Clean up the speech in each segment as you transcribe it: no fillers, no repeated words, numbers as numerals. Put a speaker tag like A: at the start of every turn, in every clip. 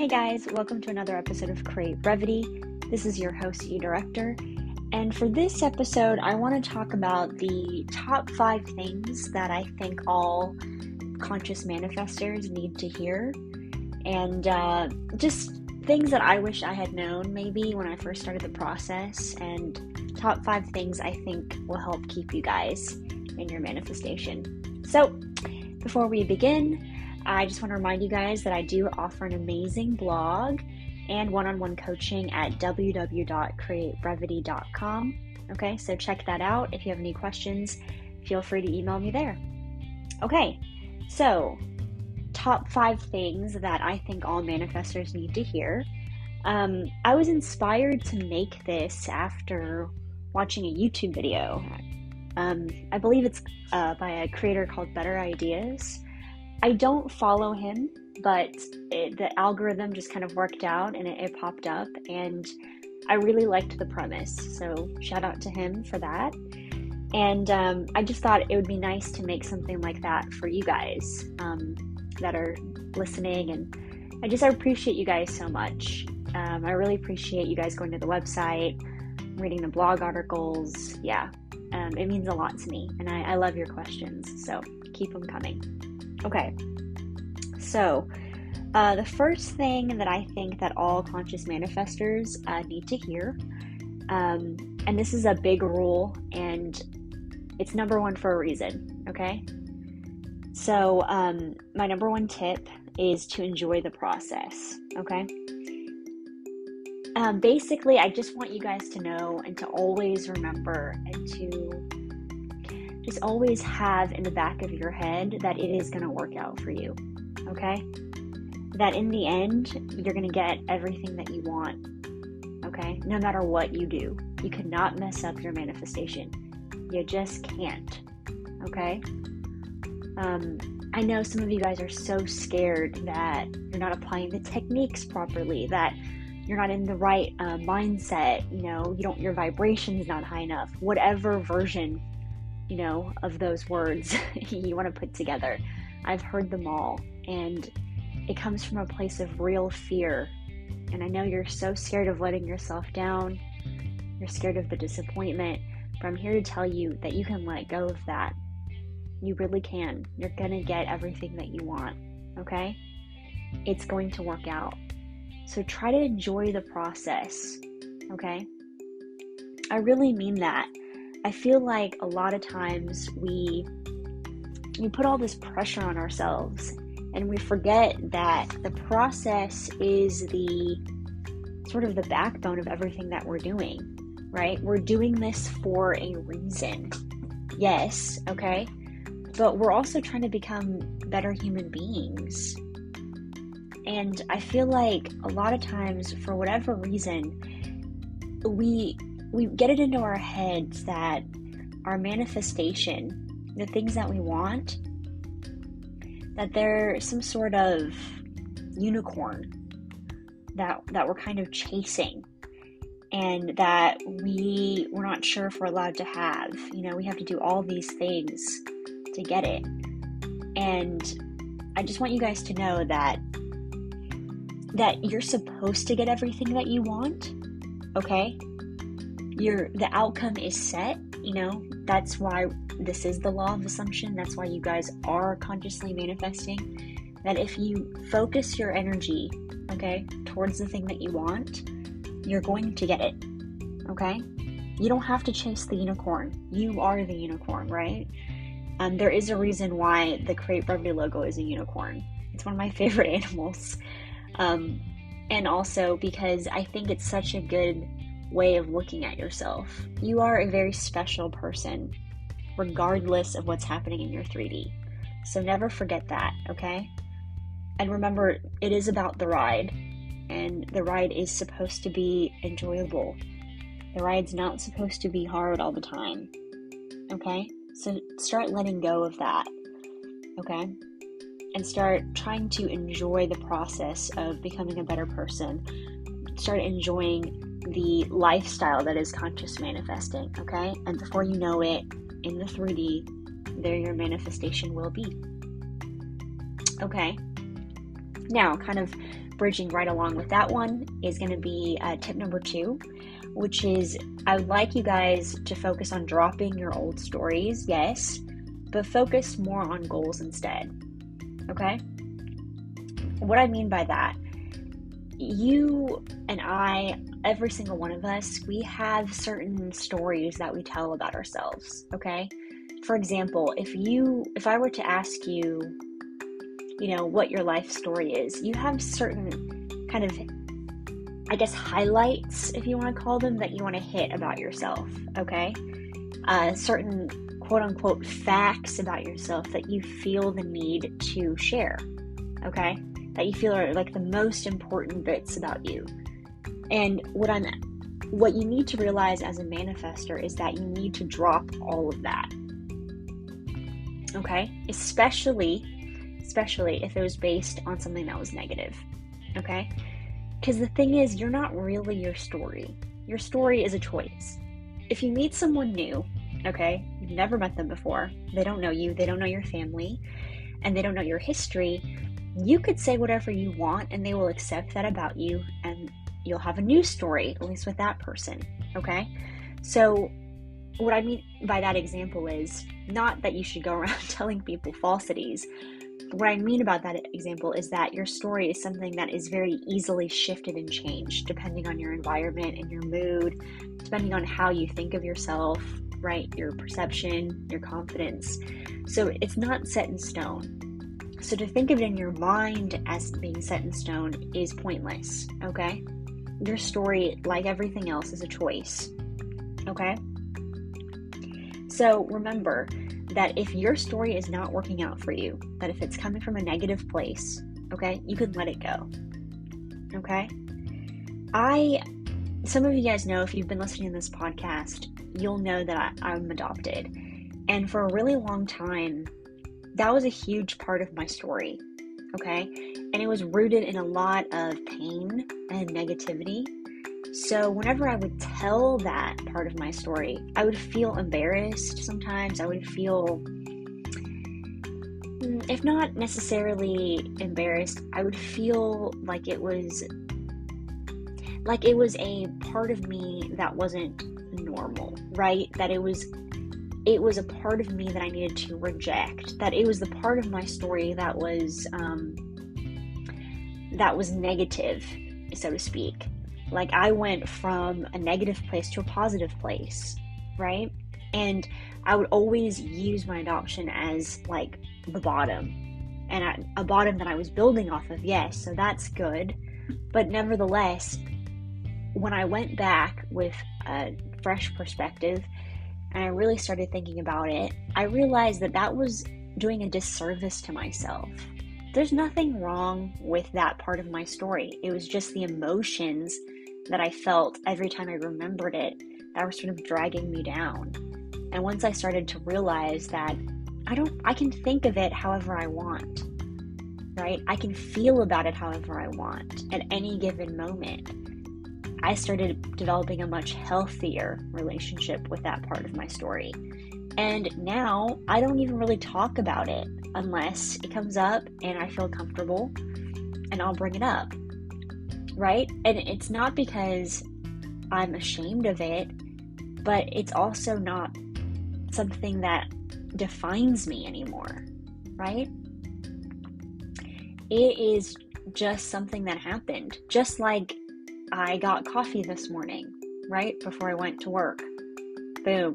A: Hey guys, welcome to another episode of Create Brevity. This is your host, Director, and for this episode, I want to talk about the top 5 things that I think all conscious manifestors need to hear, and just things that I wish I had known maybe when I first started the process, and top 5 things I think will help keep you guys in your manifestation. So, before we begin, I just want to remind you guys that I do offer an amazing blog and one-on-one coaching at www.createbrevity.com. Okay, so check that out. If you have any questions, feel free to email me there. Okay, so top 5 things that I think all manifestors need to hear. I was inspired to make this after watching a YouTube video. I believe it's by a creator called Better Ideas. I don't follow him, but the algorithm just kind of worked out and it popped up, and I really liked the premise, so shout out to him for that. And I just thought it would be nice to make something like that for you guys that are listening, and I appreciate you guys so much. I really appreciate you guys going to the website, reading the blog articles. It means a lot to me, and I love your questions, so keep them coming. Okay, so the first thing that I think that all conscious manifestors need to hear, and this is a big rule, and it's number 1 for a reason, okay? So my number 1 tip is to enjoy the process, okay? Basically, I just want you guys to know and to always remember and to just always have in the back of your head that it is going to work out for you, okay? That in the end, you're going to get everything that you want, okay? No matter what you do. You cannot mess up your manifestation. You just can't, okay? I know some of you guys are so scared that you're not applying the techniques properly, that you're not in the right mindset, your vibration's not high enough, whatever version of those words you want to put together. I've heard them all, and it comes from a place of real fear. And I know you're so scared of letting yourself down. You're scared of the disappointment, but I'm here to tell you that you can let go of that. You really can. You're gonna get everything that you want, okay? It's going to work out. So try to enjoy the process, okay? I really mean that. I feel like a lot of times we put all this pressure on ourselves, and we forget that the process is the sort of the backbone of everything that we're doing, right? We're doing this for a reason. Yes, okay? But we're also trying to become better human beings. And I feel like a lot of times, for whatever reason, we get it into our heads that our manifestation, the things that we want, that they're some sort of unicorn that we're kind of chasing, and that we're not sure if we're allowed to have. We have to do all these things to get it. And I just want you guys to know that you're supposed to get everything that you want, okay? The outcome is set, that's why this is the law of assumption. That's why you guys are consciously manifesting, that if you focus your energy, okay, towards the thing that you want, you're going to get it, okay? You don't have to chase the unicorn. You are the unicorn, right? There is a reason why the Create Brevity logo is a unicorn. It's one of my favorite animals. And also because I think it's such a good way of looking at yourself. You are a very special person, regardless of what's happening in your 3D. So never forget that, okay? And remember, it is about the ride, and the ride is supposed to be enjoyable. The ride's not supposed to be hard all the time, okay? So start letting go of that, okay? And start trying to enjoy the process of becoming a better person. Start enjoying the lifestyle that is conscious manifesting, okay? And before you know it, in the 3D, there your manifestation will be. Okay. Now, kind of bridging right along with that one is going to be tip number 2, which is I would like you guys to focus on dropping your old stories, yes, but focus more on goals instead, okay? What I mean by that, you and I, every single one of us, we have certain stories that we tell about ourselves, okay? For example, if I were to ask you, what your life story is, you have certain kind of, I guess, highlights, if you want to call them, that you want to hit about yourself, okay? Certain quote-unquote facts about yourself that you feel the need to share, okay? That you feel are like the most important bits about you. And what you need to realize as a manifester is that you need to drop all of that, okay? Especially if it was based on something that was negative, okay? Because the thing is, you're not really your story. Your story is a choice. If you meet someone new, okay, you've never met them before, they don't know you, they don't know your family, and they don't know your history, you could say whatever you want and they will accept that about you, and you'll have a new story, at least with that person, okay? So what I mean by that example is not that you should go around telling people falsities. What I mean about that example is that your story is something that is very easily shifted and changed depending on your environment and your mood, depending on how you think of yourself, right? Your perception, your confidence. So it's not set in stone. So to think of it in your mind as being set in stone is pointless, okay? Your story, like everything else, is a choice, okay? So remember that if your story is not working out for you, that if it's coming from a negative place, okay, you can let it go, okay? Some of you guys know, if you've been listening to this podcast, you'll know that I'm adopted. And for a really long time, that was a huge part of my story, okay? And it was rooted in a lot of pain and negativity. So whenever I would tell that part of my story, I would feel embarrassed sometimes. I would feel, if not necessarily embarrassed, I would feel like it was a part of me that wasn't normal, right? That it was a part of me that I needed to reject, that it was the part of my story that was negative, so to speak. Like I went from a negative place to a positive place, right? And I would always use my adoption as like the bottom, and a bottom that I was building off of, yes, so that's good. But nevertheless, when I went back with a fresh perspective and I really started thinking about it, I realized that was doing a disservice to myself. There's nothing wrong with that part of my story. It was just the emotions that I felt every time I remembered it that were sort of dragging me down. And once I started to realize that I can think of it however I want, right? I can feel about it however I want at any given moment. I started developing a much healthier relationship with that part of my story. And now I don't even really talk about it unless it comes up and I feel comfortable, and I'll bring it up, right? And it's not because I'm ashamed of it, but it's also not something that defines me anymore, right? It is just something that happened. Just like I got coffee this morning, right? Before I went to work. Boom.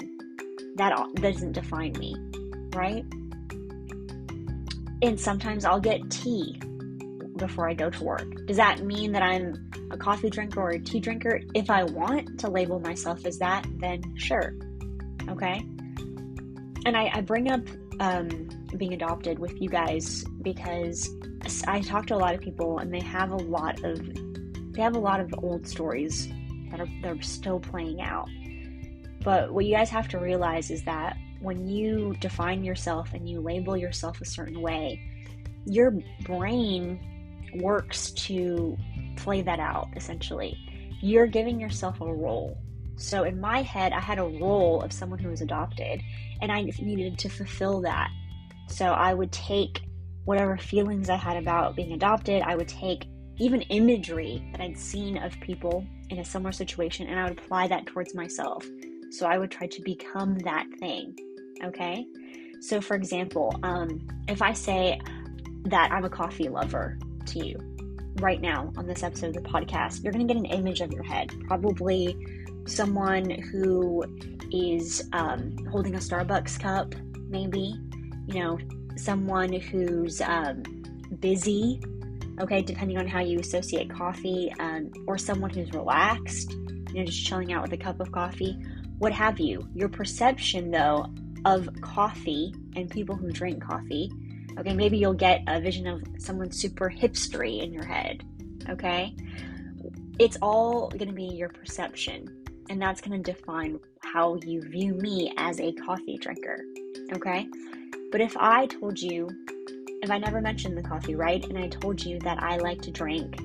A: That doesn't define me, right? And sometimes I'll get tea before I go to work. Does that mean that I'm a coffee drinker or a tea drinker? If I want to label myself as that, then sure. Okay? And I bring up being adopted with you guys because I talk to a lot of people and they have a lot of old stories that they're still playing out. But what you guys have to realize is that when you define yourself and you label yourself a certain way, your brain works to play that out, essentially. You're giving yourself a role. So in my head, I had a role of someone who was adopted, and I needed to fulfill that. So I would take whatever feelings I had about being adopted, I would take even imagery that I'd seen of people in a similar situation, and I would apply that towards myself. So I would try to become that thing, okay? So for example, if I say that I'm a coffee lover to you right now on this episode of the podcast, you're going to get an image of your head, probably someone who is holding a Starbucks cup, maybe, someone who's busy, okay, depending on how you associate coffee, or someone who's relaxed, just chilling out with a cup of coffee, what have you. Your perception, though, of coffee and people who drink coffee, okay, maybe you'll get a vision of someone super hipstery in your head, okay? It's all going to be your perception, and that's going to define how you view me as a coffee drinker, okay? But if I never mentioned the coffee, right, and I told you that I like to drink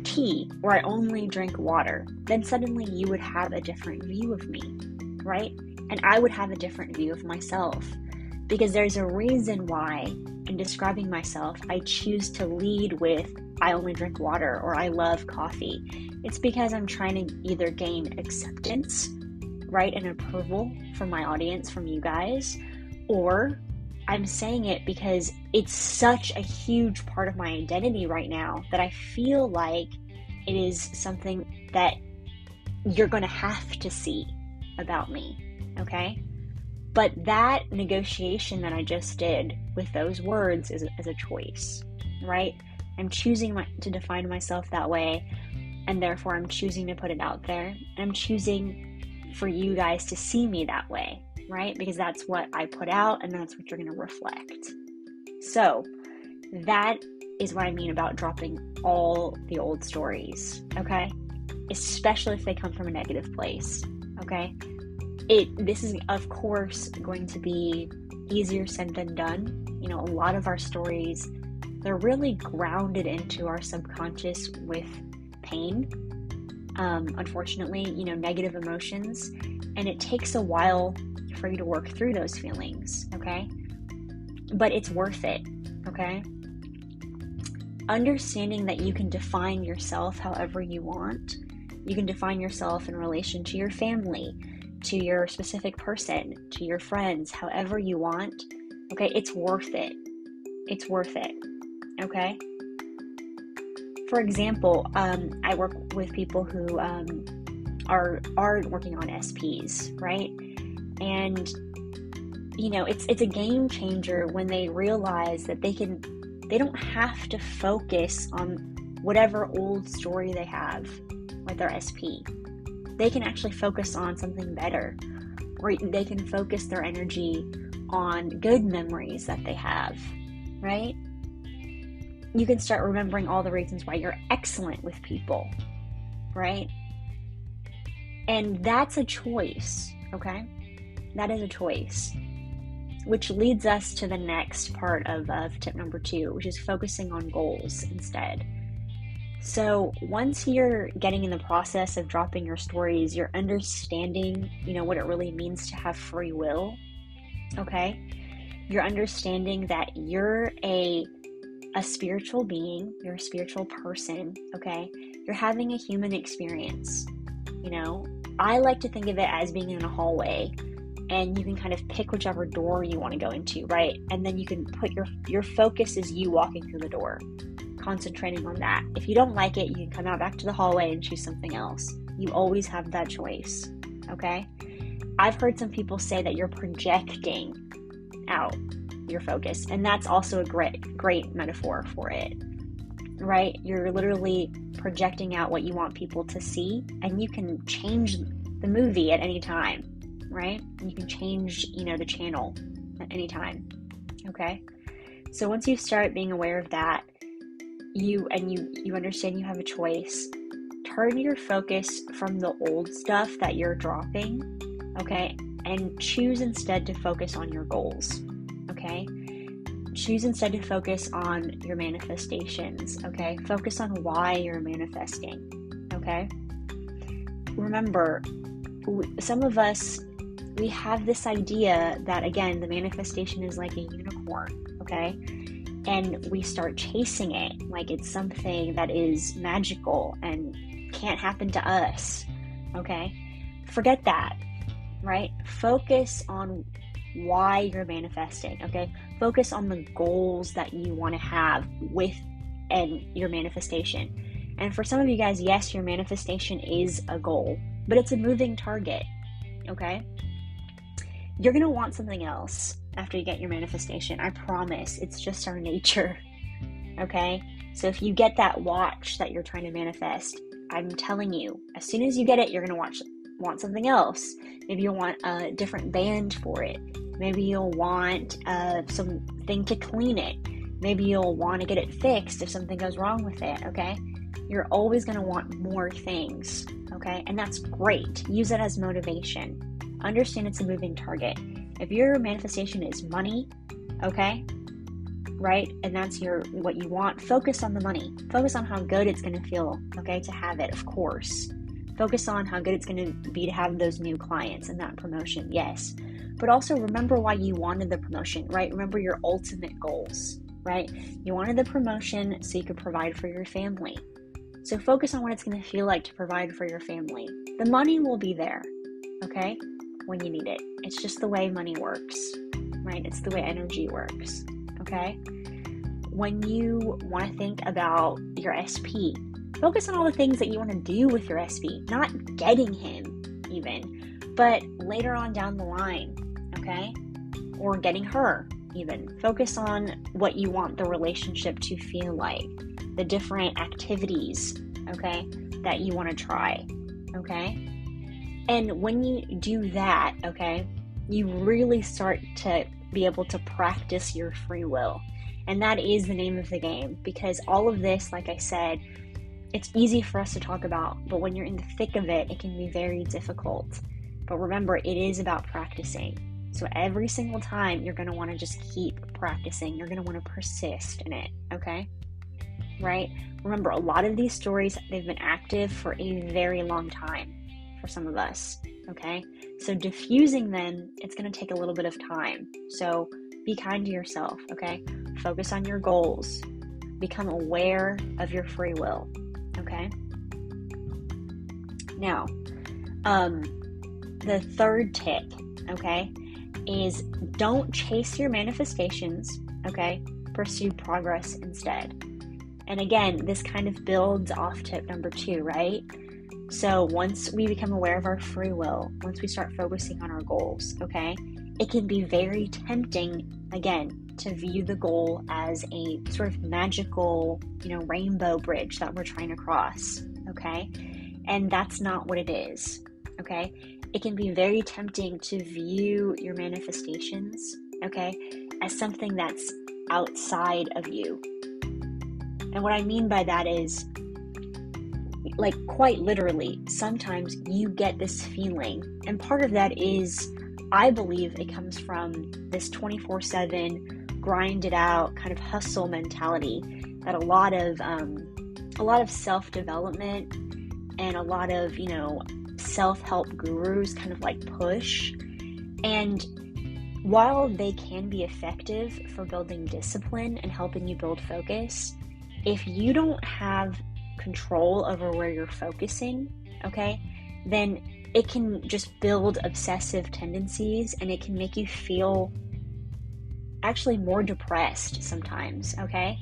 A: tea, or I only drink water, then suddenly you would have a different view of me, right? And I would have a different view of myself, because there's a reason why in describing myself, I choose to lead with I only drink water or I love coffee. It's because I'm trying to either gain acceptance, right, and approval from my audience, from you guys, or I'm saying it because it's such a huge part of my identity right now that I feel like it is something that you're going to have to see about me, okay? But that negotiation that I just did with those words is a choice, right? I'm choosing to define myself that way, and therefore I'm choosing to put it out there, and I'm choosing for you guys to see me that way, right? Because that's what I put out, and that's what you're going to reflect. So that is what I mean about dropping all the old stories, okay? Especially if they come from a negative place, okay? This is, of course, going to be easier said than done. A lot of our stories, they're really grounded into our subconscious with pain, unfortunately, negative emotions, and it takes a while for you to work through those feelings, okay? But it's worth it, okay? Understanding that you can define yourself however you want. You can define yourself in relation to your family, to your specific person, to your friends, however you want, okay? It's worth it. It's worth it, okay? For example, I work with people who are working on SPs, right? And it's a game changer when they realize that they don't have to focus on whatever old story they have with their SP. They can actually focus on something better, or they can focus their energy on good memories that they have, right? You can start remembering all the reasons why you're excellent with people, right? And that's a choice, okay? That is a choice, which leads us to the next part of tip number 2, which is focusing on goals instead. So once you're getting in the process of dropping your stories, you're understanding, what it really means to have free will, okay? You're understanding that you're a spiritual being, you're a spiritual person, okay? You're having a human experience, I like to think of it as being in a hallway, and you can kind of pick whichever door you want to go into, right? And then you can put your focus is you walking through the door, concentrating on that. If you don't like it, you can come out back to the hallway and choose something else. You always have that choice, okay? I've heard some people say that you're projecting out your focus, and that's also a great metaphor for it, right? You're literally projecting out what you want people to see, and you can change the movie at any time, right? You can change, the channel at any time, okay? So once you start being aware of that, you understand you have a choice, turn your focus from the old stuff that you're dropping, okay, and choose instead to focus on your goals, okay? Choose instead to focus on your manifestations, okay? Focus on why you're manifesting, okay? Remember, some of us, we have this idea that, again, the manifestation is like a unicorn, okay? And we start chasing it like it's something that is magical and can't happen to us, okay? Forget that, right? Focus on why you're manifesting, okay? Focus on the goals that you want to have with your manifestation. And for some of you guys, yes, your manifestation is a goal, but it's a moving target, okay? You're going to want something else after you get your manifestation. I promise. It's just our nature, okay? So if you get that watch that you're trying to manifest, I'm telling you, as soon as you get it, you're going to want something else. Maybe you'll want a different band for it. Maybe you'll want something to clean it. Maybe you'll want to get it fixed if something goes wrong with it, okay? You're always going to want more things, okay? And that's great. Use it as motivation. Understand it's a moving target. If your manifestation is money, okay, right, and that's what you want, focus on the money. Focus on how good it's going to feel, okay, to have it, of course. Focus on how good it's going to be to have those new clients and that promotion, yes. But also remember why you wanted the promotion, right? Remember your ultimate goals, right? You wanted the promotion so you could provide for your family. So focus on what it's going to feel like to provide for your family. The money will be there, okay, when you need it. It's just the way money works, right? It's the way energy works, okay? When you want to think about your SP, focus on all the things that you want to do with your SP, not getting him even, but later on down the line, okay? Or getting her even. Focus on what you want the relationship to feel like, the different activities, okay, that you want to try, okay? And when you do that, okay, you really start to be able to practice your free will. And that is the name of the game, because all of this, like I said, it's easy for us to talk about, but when you're in the thick of it, it can be very difficult. But remember, it is about practicing. So every single time, you're going to want to just keep practicing. You're going to want to persist in it, okay? Right? Remember, a lot of these stories, they've been active for a very long time for some of us, okay? So diffusing them, it's going to take a little bit of time. So be kind to yourself, okay? Focus on your goals. Become aware of your free will, okay? Now, the third tip, okay, is don't chase your manifestations, okay? Pursue progress instead. And again, this kind of builds off tip number 2, right? So once we become aware of our free will, once we start focusing on our goals, okay, it can be very tempting, again, to view the goal as a sort of magical, rainbow bridge that we're trying to cross, okay? And that's not what it is, okay? It can be very tempting to view your manifestations, okay, as something that's outside of you. And what I mean by that is, like, quite literally, sometimes you get this feeling, and part of that is, I believe it comes from this 24/7 grind it out kind of hustle mentality that a lot of self-development and a lot of, self-help gurus kind of like push. And while they can be effective for building discipline and helping you build focus, if you don't have control over where you're focusing, okay, then it can just build obsessive tendencies, and it can make you feel actually more depressed sometimes, okay?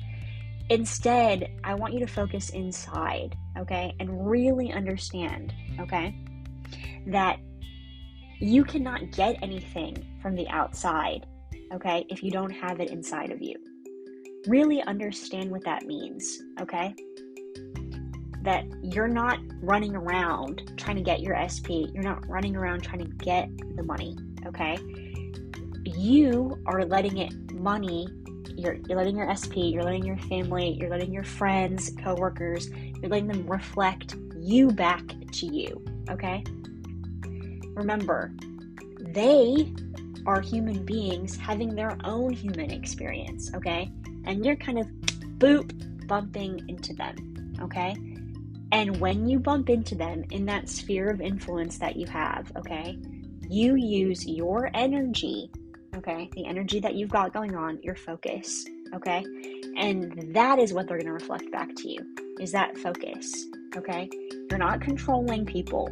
A: Instead, I want you to focus inside, okay, and really understand, okay, that you cannot get anything from the outside, okay, if you don't have it inside of you. Really understand what that means, okay? That you're not running around trying to get your SP. You're not running around trying to get the money, okay? You are letting you're letting your SP, you're letting your family, you're letting your friends, coworkers, you're letting them reflect you back to you, okay? Remember, they are human beings having their own human experience, okay? And you're kind of bumping into them, okay? And when you bump into them in that sphere of influence that you have, okay, you use your energy, okay, the energy that you've got going on, your focus, okay, and that is what they're going to reflect back to you, is that focus, okay? You're not controlling people,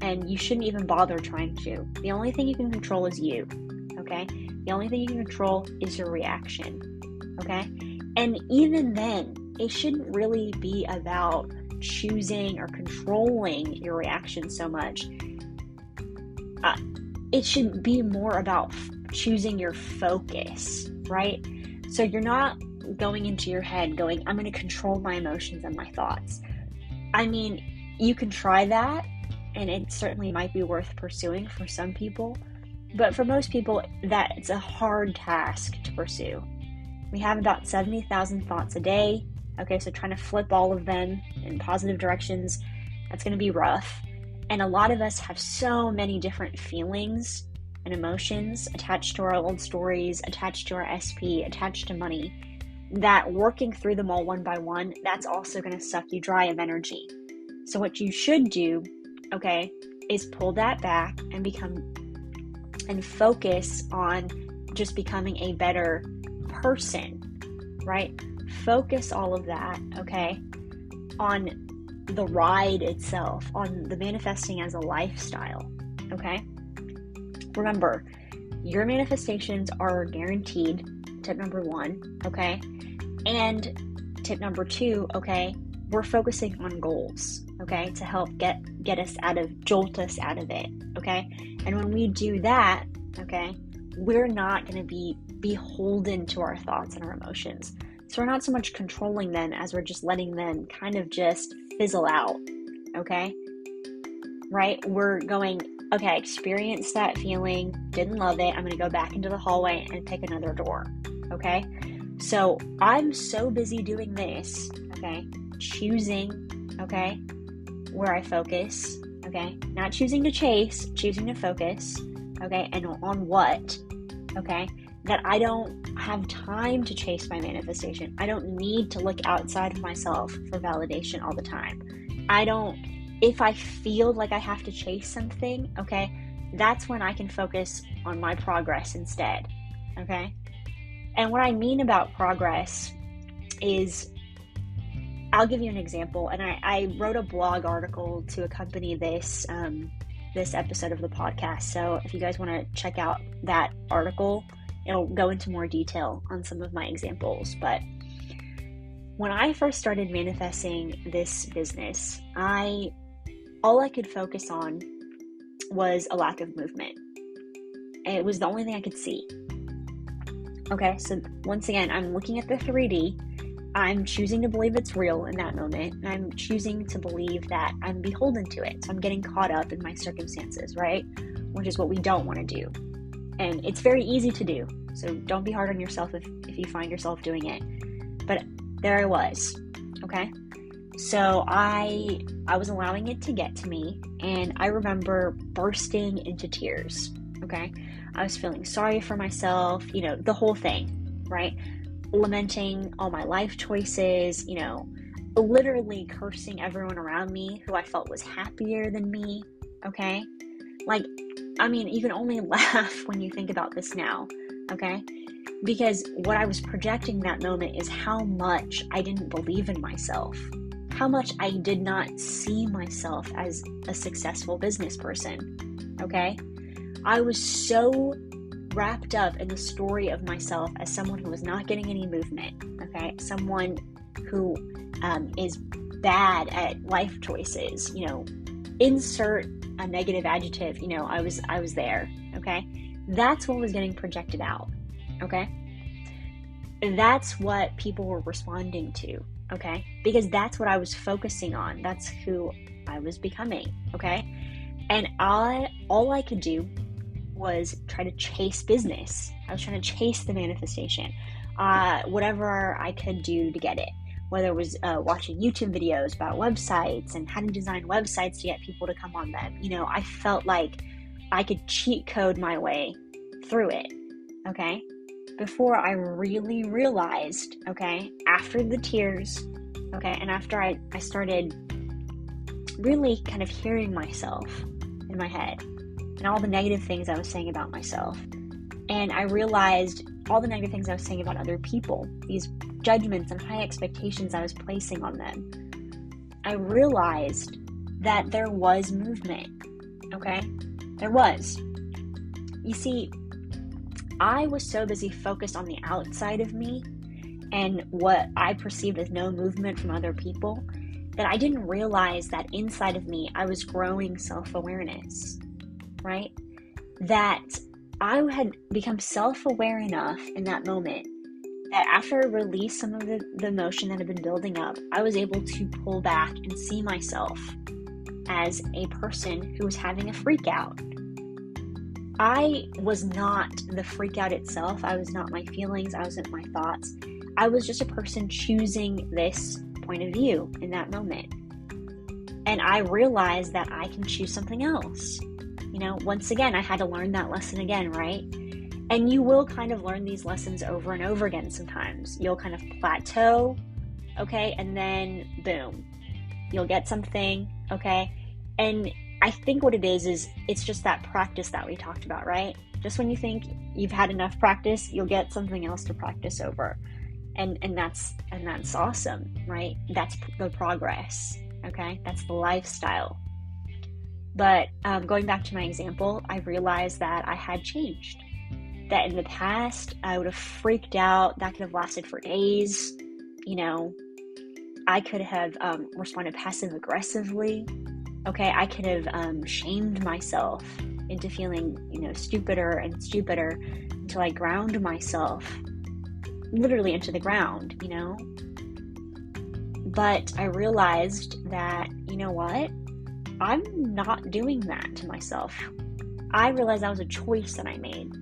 A: and you shouldn't even bother trying to. The only thing you can control is you, okay? The only thing you can control is your reaction, okay? And even then, it shouldn't really be about choosing or controlling your reaction so much. It should be more about choosing your focus, right? So you're not going into your head going, I'm going to control my emotions and my thoughts. I mean, you can try that, and it certainly might be worth pursuing for some people, but for most people, that's a hard task to pursue. We have about 70,000 thoughts a day. Okay, so trying to flip all of them in positive directions, that's going to be rough. And a lot of us have so many different feelings and emotions attached to our old stories, attached to our SP, attached to money, that working through them all one by one, that's also going to suck you dry of energy. So what you should do, okay, is pull that back and focus on just becoming a better person, right? Focus all of that, okay, on the ride itself, on the manifesting as a lifestyle, okay? Remember, your manifestations are guaranteed, tip number 1, okay? And tip number 2, okay, we're focusing on goals, okay, to help jolt us out of it, okay? And when we do that, okay, we're not going to be beholden to our thoughts and our emotions. So we're not so much controlling them as we're just letting them kind of just fizzle out, okay? Right? We're going, okay, I experienced that feeling, didn't love it, I'm going to go back into the hallway and pick another door, okay? So I'm so busy doing this, okay, choosing, okay, where I focus, okay, not choosing to chase, choosing to focus, okay, and on what, okay, that I don't have time to chase my manifestation. I don't need to look outside of myself for validation all the time. If I feel like I have to chase something, okay, that's when I can focus on my progress instead, okay? And what I mean about progress is, I'll give you an example, and I wrote a blog article to accompany this episode of the podcast, so if you guys want to check out that article, it'll go into more detail on some of my examples. But when I first started manifesting this business, all I could focus on was a lack of movement. And it was the only thing I could see. Okay, so once again, I'm looking at the 3D. I'm choosing to believe it's real in that moment, and I'm choosing to believe that I'm beholden to it. So I'm getting caught up in my circumstances, right? Which is what we don't want to do. And it's very easy to do, so don't be hard on yourself if you find yourself doing it. But there I was, okay? So I was allowing it to get to me, and I remember bursting into tears, okay? I was feeling sorry for myself, the whole thing, right? Lamenting all my life choices, literally cursing everyone around me who I felt was happier than me, okay? You can only laugh when you think about this now, okay? Because what I was projecting that moment is how much I didn't believe in myself, how much I did not see myself as a successful business person, okay? I was so wrapped up in the story of myself as someone who was not getting any movement, okay? Someone who is bad at life choices, insert a negative adjective, I was there, okay? That's what was getting projected out, okay? That's what people were responding to, okay? Because that's what I was focusing on. That's who I was becoming, okay? And all I could do was try to chase business. I was trying to chase the manifestation, whatever I could do to get it. Whether it was watching YouTube videos about websites and how to design websites to get people to come on them. I felt like I could cheat code my way through it, okay? Before I really realized, okay, after the tears, okay, and after I started really kind of hearing myself in my head, and all the negative things I was saying about myself. And I realized all the negative things I was saying about other people, these judgments and high expectations I was placing on them. I realized that there was movement, okay? There was. You see, I was so busy focused on the outside of me and what I perceived as no movement from other people that I didn't realize that inside of me I was growing self-awareness, right? That I had become self-aware enough in that moment that after I released some of the emotion that had been building up, I was able to pull back and see myself as a person who was having a freak out. I was not the freak out itself. I was not my feelings. I wasn't my thoughts. I was just a person choosing this point of view in that moment. And I realized that I can choose something else. You know, once again, I had to learn that lesson again, right? And you will kind of learn these lessons over and over again sometimes. You'll kind of plateau, okay? And then boom, you'll get something, okay? And I think what it is it's just that practice that we talked about, right? Just when you think you've had enough practice, you'll get something else to practice over. And that's awesome, right? That's the progress, okay? That's the lifestyle. But going back to my example, I realized that I had changed. That in the past, I would have freaked out. That could have lasted for days. You know, I could have responded passive aggressively. Okay, I could have shamed myself into feeling, you know, stupider and stupider until I ground myself literally into the ground, you know. But I realized that, you know what? I'm not doing that to myself. I realized that was a choice that I made.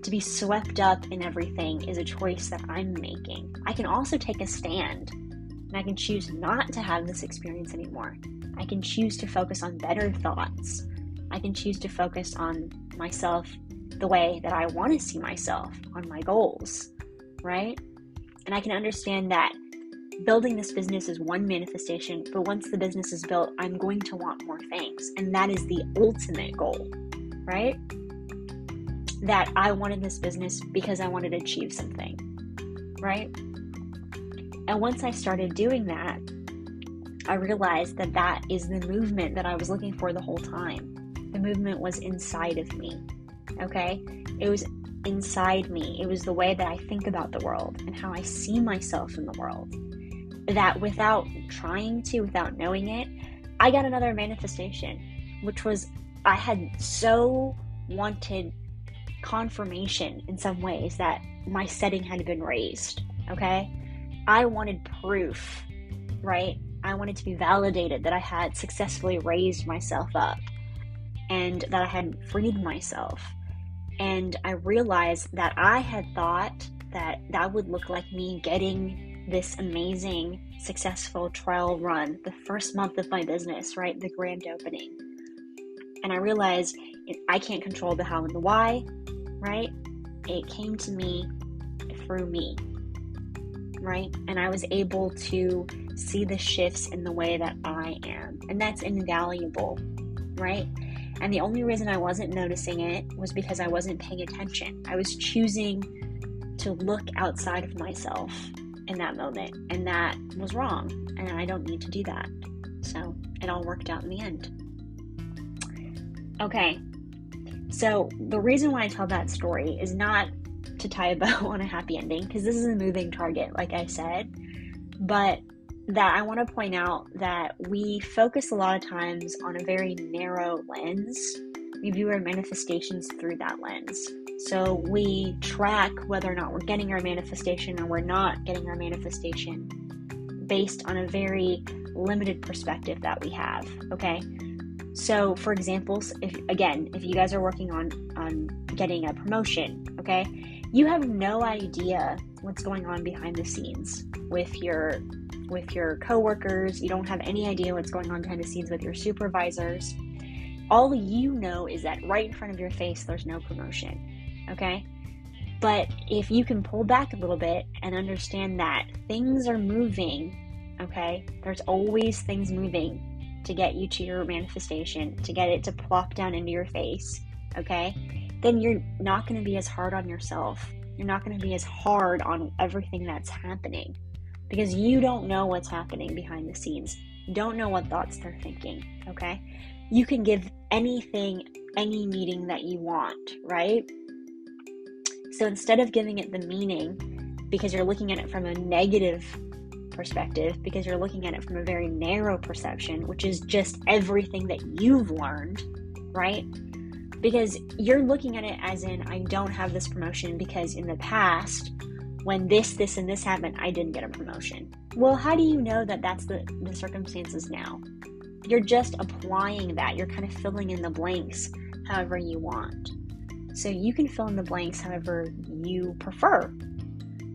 A: To be swept up in everything is a choice that I'm making. I can also take a stand, and I can choose not to have this experience anymore. I can choose to focus on better thoughts. I can choose to focus on myself the way that I want to see myself, on my goals, right? And I can understand that building this business is one manifestation, but once the business is built, I'm going to want more things. And that is the ultimate goal, right? That I wanted this business because I wanted to achieve something, right? And once I started doing that, I realized that that is the movement that I was looking for the whole time. The movement was inside of me, okay? It was inside me. It was the way that I think about the world and how I see myself in the world. That without trying to, without knowing it, I got another manifestation, which was I had so wanted confirmation in some ways that my setting had been raised, okay? I wanted proof, right? I wanted to be validated that I had successfully raised myself up and that I had freed myself. And I realized that I had thought that that would look like me getting this amazing, successful trial run, the first month of my business, right? The grand opening. And I realized I can't control the how and the why, right? It came to me through me, right? And I was able to see the shifts in the way that I am. And that's invaluable, right? And the only reason I wasn't noticing it was because I wasn't paying attention. I was choosing to look outside of myself in that moment. And that was wrong. And I don't need to do that. So it all worked out in the end. Okay. So the reason why I tell that story is not to tie a bow on a happy ending, because this is a moving target, like I said, but that I want to point out that we focus a lot of times on a very narrow lens. We view our manifestations through that lens. So we track whether or not we're getting our manifestation or we're not getting our manifestation based on a very limited perspective that we have, okay? So for example, if you guys are working on getting a promotion, okay, you have no idea what's going on behind the scenes with your coworkers. You don't have any idea what's going on behind the scenes with your supervisors. All you know is that right in front of your face, there's no promotion, okay? But if you can pull back a little bit and understand that things are moving, okay? There's always things moving to get you to your manifestation, to get it to plop down into your face, okay, then you're not going to be as hard on yourself. You're not going to be as hard on everything that's happening, because you don't know what's happening behind the scenes. You don't know what thoughts they're thinking, okay? You can give anything any meaning that you want, right? So instead of giving it the meaning, because you're looking at it from a negative perspective, because you're looking at it from a very narrow perception, which is just everything that you've learned, right? Because you're looking at it as in, I don't have this promotion because in the past, when this, and this happened, I didn't get a promotion. Well, how do you know that that's the circumstances now? You're just applying that. You're kind of filling in the blanks however you want. So you can fill in the blanks however you prefer.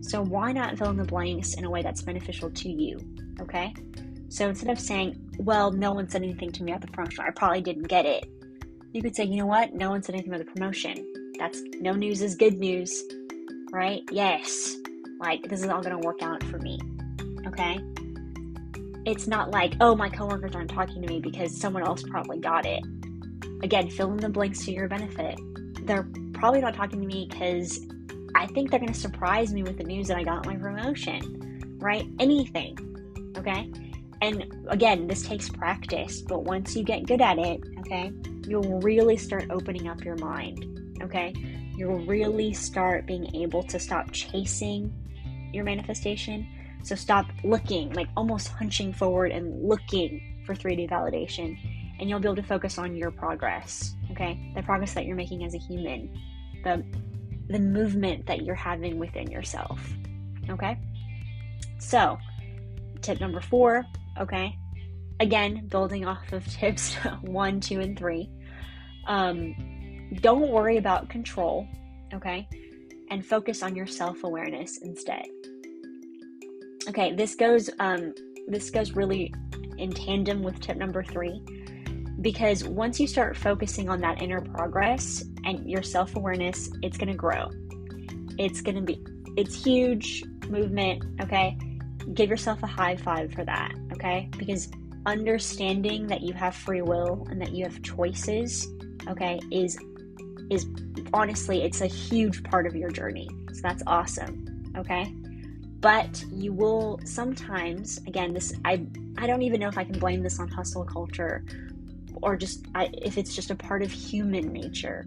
A: So why not fill in the blanks in a way that's beneficial to you, okay? So instead of saying, well, no one said anything to me about the promotion, I probably didn't get it, you could say, you know what? No one said anything about the promotion. That's no news is good news, right? Yes. Like, this is all going to work out for me, okay? It's not like, oh, my coworkers aren't talking to me because someone else probably got it. Again, fill in the blanks to your benefit. They're probably not talking to me because I think they're going to surprise me with the news that I got my promotion, right? Anything, okay? And again, this takes practice, but once you get good at it, okay, you'll really start opening up your mind, okay? You'll really start being able to stop chasing your manifestation. So stop looking, like almost hunching forward and looking for 3D validation, and you'll be able to focus on your progress, okay? The progress that you're making as a human, the movement that you're having within yourself, okay? So, tip number 4, okay? Again, building off of tips 1, 2, and 3. Don't worry about control, okay? And focus on your self-awareness instead. Okay, this goes really in tandem with tip number 3, because once you start focusing on that inner progress and your self-awareness, it's going to grow. It's huge movement, okay? Give yourself a high five for that, okay? Because understanding that you have free will and that you have choices, okay, is honestly, it's a huge part of your journey. So that's awesome, okay? But you will sometimes, again, I don't even know if I can blame this on hustle culture or if it's just a part of human nature.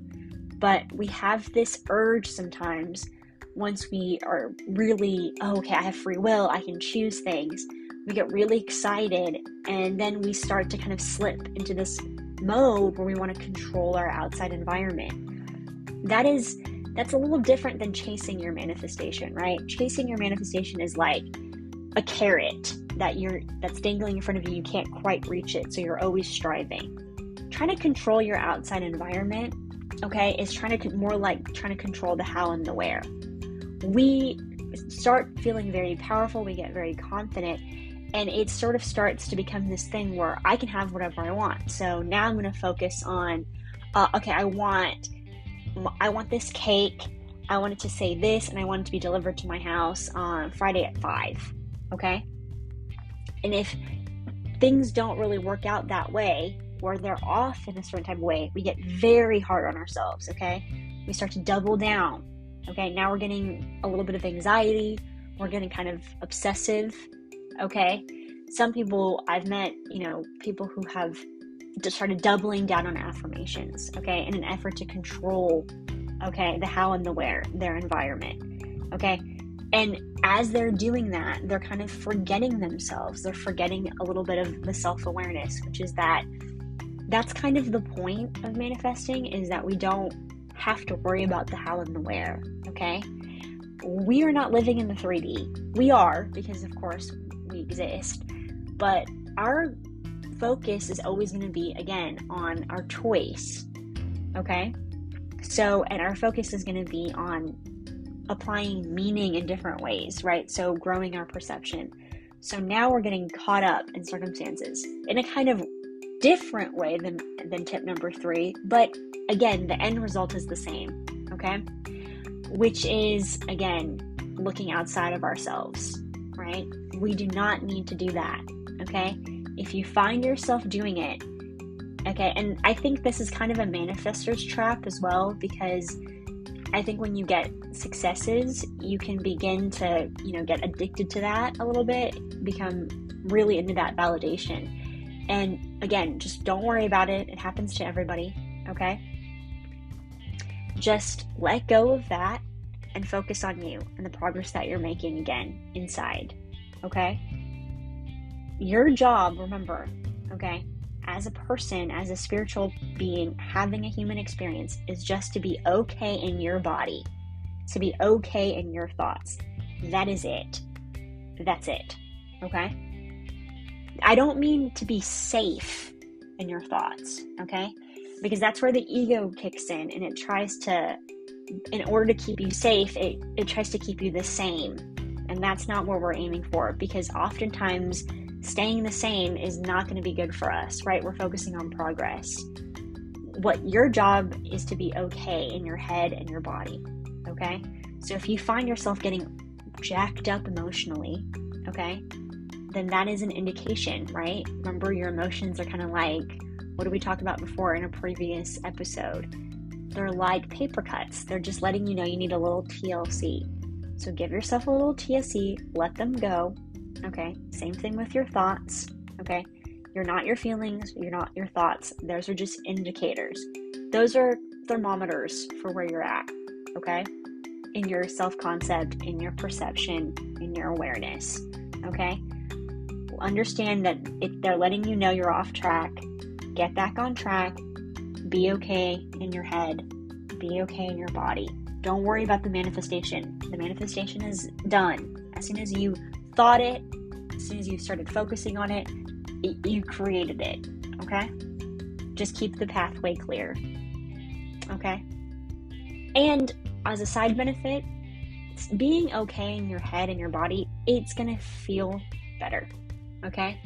A: But we have this urge sometimes, once we are really, okay, I have free will, I can choose things. We get really excited, and then we start to kind of slip into this mode where we want to control our outside environment. That's a little different than chasing your manifestation, right? Chasing your manifestation is like a carrot that's dangling in front of you. You can't quite reach it, so you're always striving. Trying to control your outside environment, okay, is more like trying to control the how and the where. We start feeling very powerful, we get very confident, and it sort of starts to become this thing where I can have whatever I want. So now I'm going to focus on, okay, I want this cake, I want it to say this, and I want it to be delivered to my house on Friday at 5, okay? And if things don't really work out that way, or they're off in a certain type of way, we get very hard on ourselves, okay? We start to double down, okay? Now we're getting a little bit of anxiety, we're getting kind of obsessive, okay? Some people I've met, people who have just started doubling down on affirmations, okay, in an effort to control, okay, the how and the where, their environment, okay? And as they're doing that, they're kind of forgetting themselves. They're forgetting a little bit of the self-awareness, which is that's kind of the point of manifesting, is that we don't have to worry about the how and the where, okay? We are not living in the 3D. We are, because of course we exist, but our focus is always going to be, again, on our choice, okay? So, and our focus is going to be on applying meaning in different ways, right? So growing our perception. So now we're getting caught up in circumstances in a kind of different way than tip number 3, but again, the end result is the same, okay? Which is, again, looking outside of ourselves, right? We do not need to do that, okay? If you find yourself doing it, okay, and I think this is kind of a manifestor's trap as well, because I think when you get successes, you can begin to, get addicted to that a little bit, become really into that validation. And again, just don't worry about it. It happens to everybody, okay? Just let go of that and focus on you and the progress that you're making again inside, okay? Your job, remember, okay, as a person, as a spiritual being, having a human experience is just to be okay in your body, to be okay in your thoughts. That is it. That's it, okay? I don't mean to be safe in your thoughts, okay? Because that's where the ego kicks in, and it tries to, in order to keep you safe, it tries to keep you the same. And that's not what we're aiming for, because oftentimes staying the same is not going to be good for us, right? We're focusing on progress. What your job is to be okay in your head and your body, okay? So if you find yourself getting jacked up emotionally, okay, then that is an indication, right? Remember, your emotions are kind of like, what did we talk about before in a previous episode? They're like paper cuts. They're just letting you know you need a little TLC. So give yourself a little TLC, let them go, okay? Same thing with your thoughts, okay? You're not your feelings, you're not your thoughts. Those are just indicators. Those are thermometers for where you're at, okay? In your self-concept, in your perception, in your awareness, okay? Understand that they're letting you know you're off track. Get back on track. Be okay in your head. Be okay in your body. Don't worry about the manifestation. The manifestation is done. As soon as you thought it, as soon as you started focusing on it, you created it, okay? Just keep the pathway clear, okay? And as a side benefit, being okay in your head and your body, it's gonna feel better, okay?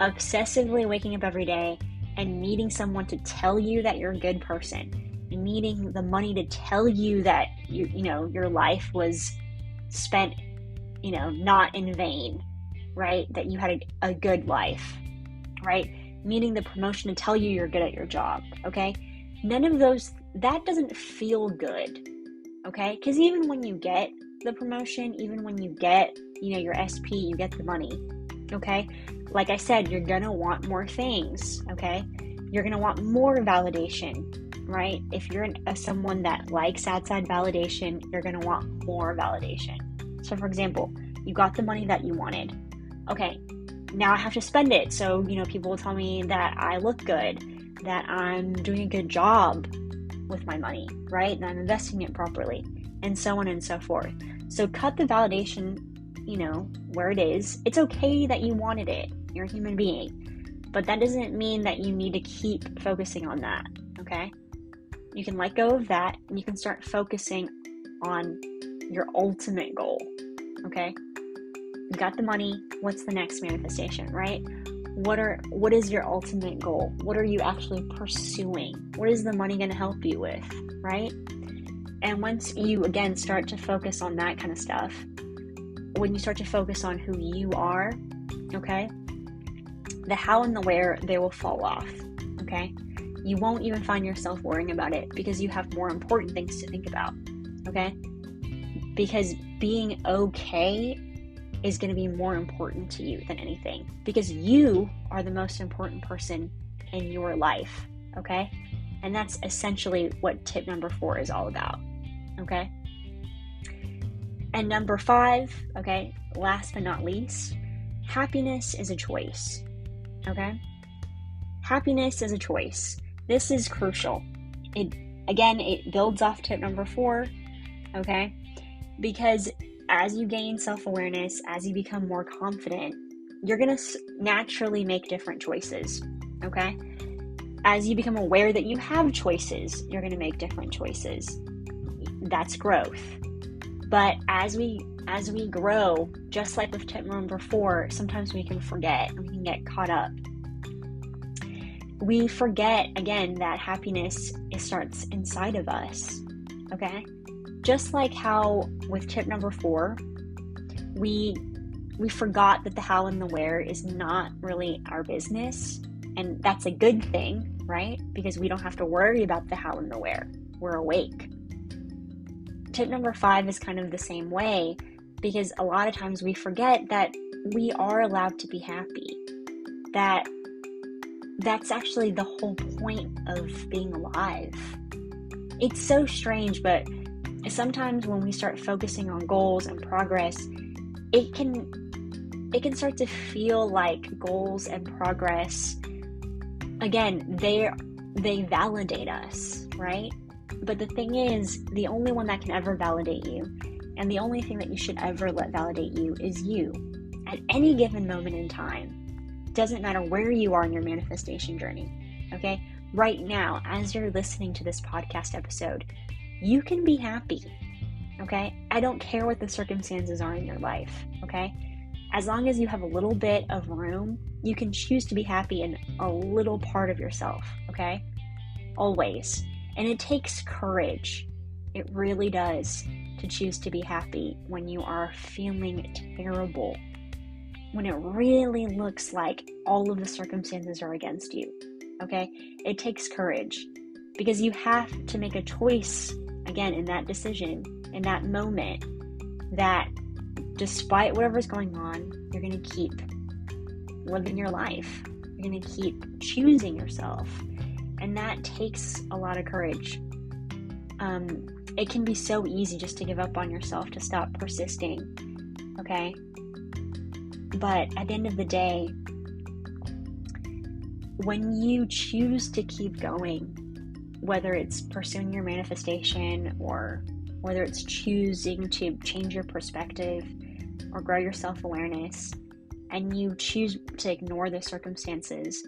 A: Obsessively waking up every day and needing someone to tell you that you're a good person, and needing the money to tell you that your life was spent, not in vain, right? That you had a good life, right? Needing the promotion to tell you you're good at your job, okay? None of those, that doesn't feel good, okay? Because even when you get the promotion, even when you get, your SP, you get the money, okay? Like I said, you're gonna want more things, okay? You're gonna want more validation, right? If you're someone that likes outside validation, you're gonna want more validation. So for example, you got the money that you wanted. Okay, now I have to spend it. So, people will tell me that I look good, that I'm doing a good job with my money, right? That I'm investing it properly, and so on and so forth. So cut the validation, where it is. It's okay that you wanted it. You're a human being. But that doesn't mean that you need to keep focusing on that, okay? You can let go of that, and you can start focusing on your ultimate goal, okay? You got the money. What's the next manifestation, right? What is your ultimate goal? What are you actually pursuing? What is the money going to help you with, right? And once you, again, start to focus on that kind of stuff, when you start to focus on who you are, okay, the how and the where, they will fall off, okay? You won't even find yourself worrying about it because you have more important things to think about, okay? Because being okay is going to be more important to you than anything, because you are the most important person in your life, okay? And that's essentially what tip number 4 is all about, okay? And number 5, okay, last but not least, happiness is a choice, okay? Happiness is a choice. This is crucial. It builds off tip number 4, okay? Because as you gain self-awareness, as you become more confident, you're going to naturally make different choices, okay? As you become aware that you have choices, you're going to make different choices. That's growth. But as we grow, just like with tip number 4, sometimes we can forget and we can get caught up. We forget, again, that happiness starts inside of us, okay? Just like how with tip number 4, we we forgot that the how and the where is not really our business. And that's a good thing, right? Because we don't have to worry about the how and the where. We're awake. Tip number 5 is kind of the same way, because a lot of times we forget that we are allowed to be happy. That's actually the whole point of being alive. It's so strange, but sometimes when we start focusing on goals and progress, it can start to feel like goals and progress, again, they validate us, right? But the thing is, the only one that can ever validate you, and the only thing that you should ever let validate you, is you. At any given moment in time. Doesn't matter where you are in your manifestation journey, okay? Right now, as you're listening to this podcast episode, you can be happy, okay? I don't care what the circumstances are in your life, okay? As long as you have a little bit of room, you can choose to be happy in a little part of yourself, okay? Always. And it takes courage. It really does, to choose to be happy when you are feeling terrible. When it really looks like all of the circumstances are against you, okay? It takes courage, because you have to make a choice, again, in that decision, in that moment, that despite whatever's going on, you're going to keep living your life. You're going to keep choosing yourself. And that takes a lot of courage. It can be so easy just to give up on yourself, to stop persisting, okay? But at the end of the day, when you choose to keep going, whether it's pursuing your manifestation, or whether it's choosing to change your perspective or grow your self-awareness, and you choose to ignore the circumstances,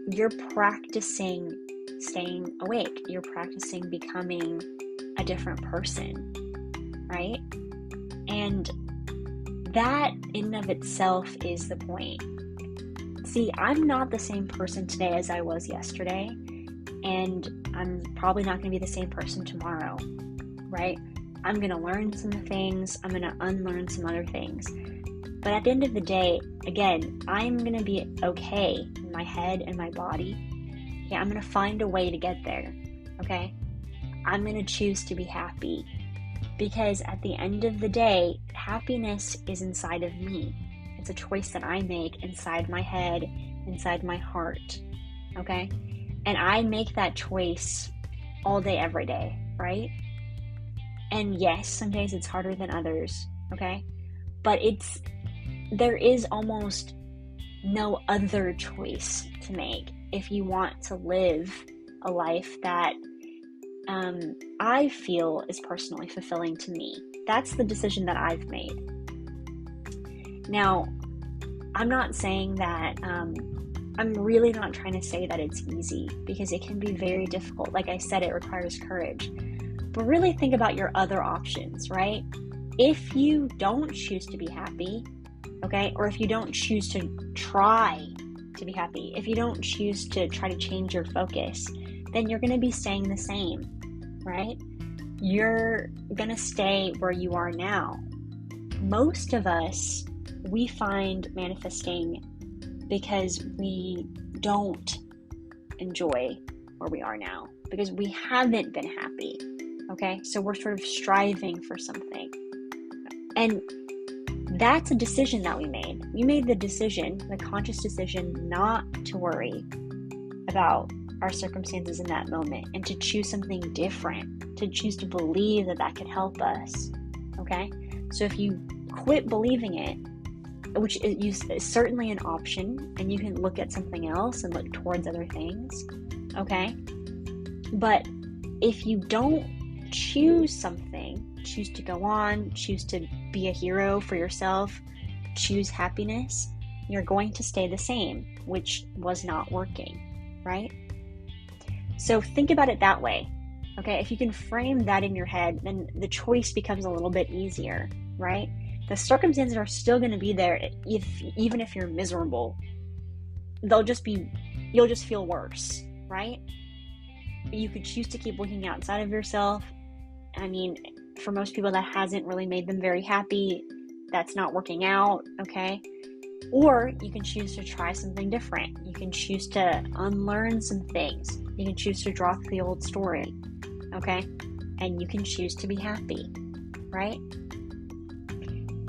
A: you're practicing staying awake. You're practicing becoming a different person, right? And that in and of itself is the point. See, I'm not the same person today as I was yesterday, and I'm probably not going to be the same person tomorrow, right? I'm going to learn some things, I'm going to unlearn some other things. But at the end of the day, again, I'm going to be okay in my head and my body. Yeah, I'm going to find a way to get there, okay? I'm going to choose to be happy. Because at the end of the day, happiness is inside of me. It's a choice that I make inside my head, inside my heart, okay? And I make that choice all day, every day, right? And yes, some days it's harder than others, okay? But there is almost no other choice to make if you want to live a life that I feel is personally fulfilling to me. That's the decision that I've made. Now, I'm not saying that, I'm really not trying to say that it's easy, because it can be very difficult. Like I said, it requires courage. But really think about your other options, right? If you don't choose to be happy, okay, or if you don't choose to try to be happy, if you don't choose to try to change your focus, then you're going to be staying the same, right? You're going to stay where you are now. Most of us, we find manifesting because we don't enjoy where we are now, because we haven't been happy, okay? So we're sort of striving for something. And that's a decision that we made. We made the decision, the conscious decision, not to worry about our circumstances in that moment, and to choose something different, to choose to believe that that could help us, okay? So if you quit believing it, which is certainly an option, and you can look at something else and look towards other things, okay? But if you don't choose something, choose to go on, choose to be a hero for yourself, choose happiness, you're going to stay the same, which was not working, right? So think about it that way, okay? If you can frame that in your head, then the choice becomes a little bit easier, right? The circumstances are still going to be there, even if you're miserable. You'll just feel worse, right? You could choose to keep looking outside of yourself. I mean, for most people, that hasn't really made them very happy. that's not working out, okay? Or you can choose to try something different. You can choose to unlearn some things. You can choose to drop the old story, okay? And you can choose to be happy, right?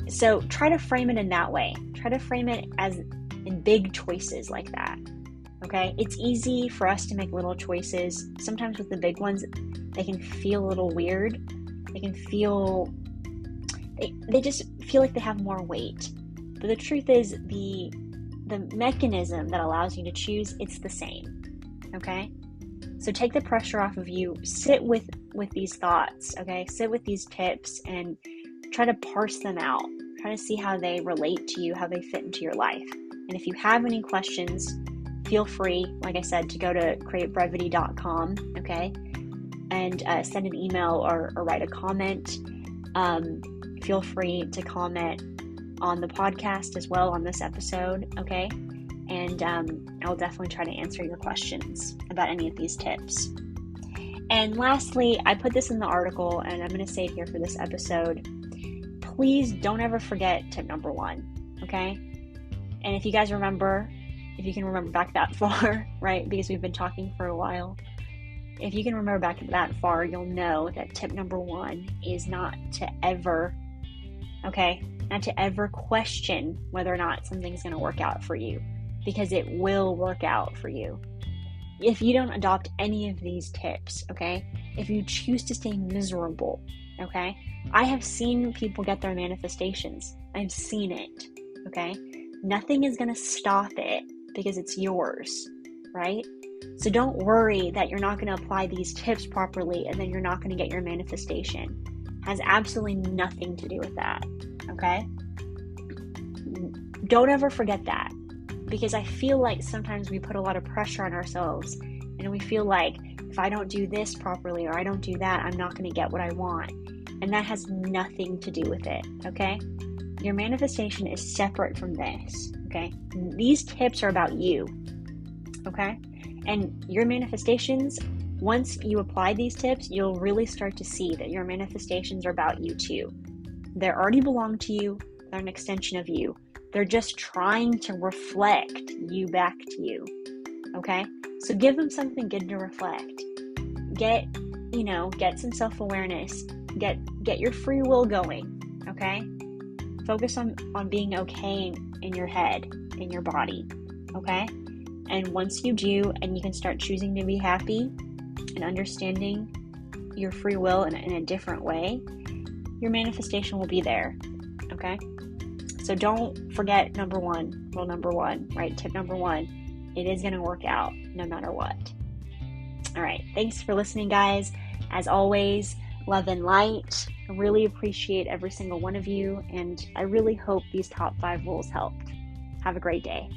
A: So try to frame it in that way. Try to frame it as in big choices like that, okay? It's easy for us to make little choices. Sometimes with the big ones, they can feel a little weird. They can feel, they just feel like they have more weight. But the truth is, the mechanism that allows you to choose, it's the same, okay? So take the pressure off of you. Sit with these thoughts, okay? Sit with these tips and try to parse them out. Try to see how they relate to you, how they fit into your life. And if you have any questions, feel free, like I said, to go to createbrevity.com, okay? And send an email or write a comment. Feel free to comment on the podcast as well on this episode, okay? And I'll definitely try to answer your questions about any of these tips. And lastly, I put this in the article, and I'm going to say it here for this episode. Please don't ever forget tip number 1, okay? And if you guys remember, if you can remember back that far, right? Because we've been talking for a while. If you can remember back that far, you'll know that tip number 1 is not to ever, okay? Not to ever question whether or not something's going to work out for you, because it will work out for you. If you don't adopt any of these tips, okay? If you choose to stay miserable, okay? I have seen people get their manifestations. I've seen it, okay? Nothing is going to stop it because it's yours, right? So don't worry that you're not going to apply these tips properly and then you're not going to get your manifestation. It has absolutely nothing to do with that, okay? Don't ever forget that, because I feel like sometimes we put a lot of pressure on ourselves and we feel like if I don't do this properly or I don't do that, I'm not going to get what I want. And that has nothing to do with it, okay? Your manifestation is separate from this, okay? These tips are about you, okay? And your manifestations, once you apply these tips, you'll really start to see that your manifestations are about you too. They already belong to you. They're an extension of you. They're just trying to reflect you back to you, okay? So give them something good to reflect. Get some self-awareness. Get your free will going, okay? Focus on being okay in your head, in your body, okay? And once you do, and you can start choosing to be happy and understanding your free will in a different way, your manifestation will be there, okay? So don't forget rule number 1, right? Tip number 1, it is going to work out no matter what. All right. Thanks for listening, guys. As always, love and light. I really appreciate every single one of you, and I really hope these top 5 rules helped. Have a great day.